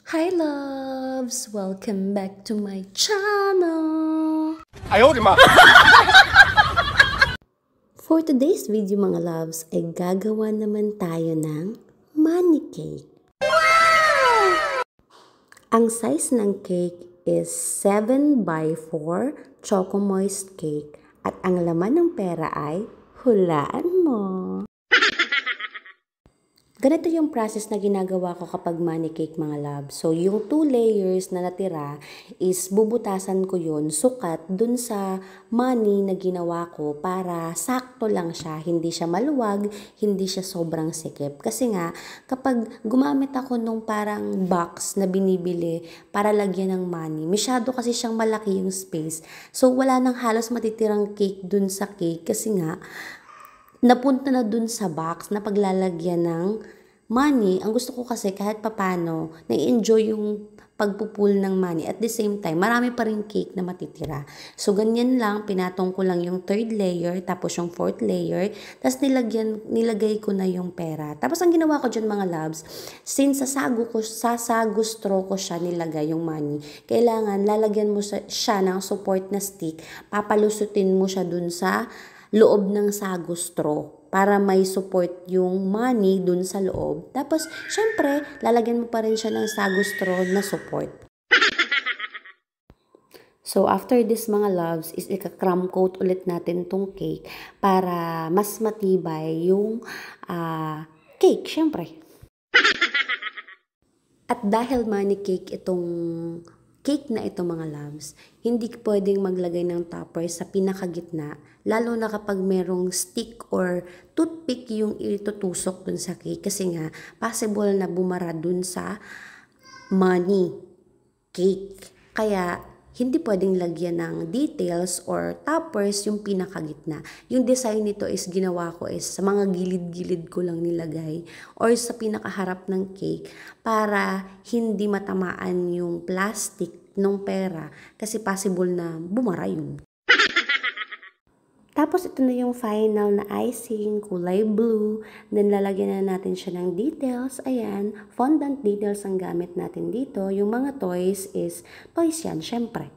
Hi loves! Welcome back to my channel! For today's video mga loves ay gagawa naman tayo ng money cake. Wow! Ang size ng cake is 7 by 4 Choco Moist cake at ang laman ng pera ay hulaan mo. Ganito yung process na ginagawa ko kapag money cake mga love. So, yung 2 layers na natira is bubutasan ko yun sukat dun sa money na ginawa ko para sakto lang siya. Hindi siya maluwag, hindi siya sobrang sikip. Kasi nga, kapag gumamit ako nung parang box na binibili para lagyan ng money, masyado kasi siyang malaki yung space. So, wala nang halos matitirang cake dun sa cake kasi nga, napunta na dun sa box na paglalagyan ng money. Ang gusto ko kasi kahit papano, na-enjoy yung pagpupul ng money. At the same time, marami pa rin cake na matitira. So, ganyan lang. Pinatong ko lang yung 3rd layer, tapos yung 4th layer. Tapos nilagay ko na yung pera. Tapos ang ginawa ko dyan mga loves, since sa sago straw ko siya nilagay yung money, kailangan lalagyan mo siya ng support na stick. Papalusutin mo siya dun sa loob ng sago straw para may support yung money dun sa loob. Tapos, syempre, lalagyan mo pa rin siya ng sago straw na support. So, after this mga loves, is ika-crumb coat ulit natin tong cake para mas matibay yung cake, syempre. At dahil money cake itong cake na ito mga loves, hindi pwedeng maglagay ng topper sa pinakagitna, lalo na kapag merong stick or toothpick yung itutusok dun sa cake kasi nga possible na bumara dun sa money cake. Kaya hindi pwedeng lagyan ng details or toppers yung pinakagitna. Yung design nito is ginawa ko is sa mga gilid-gilid ko lang nilagay or sa pinakaharap ng cake para hindi matamaan yung plastic ng pera kasi possible na bumara yun. Tapos ito na yung final na icing, kulay blue. Then lalagyan na natin siya ng details. Ayan, fondant details ang gamit natin dito. Yung mga toys is toys yan, syempre.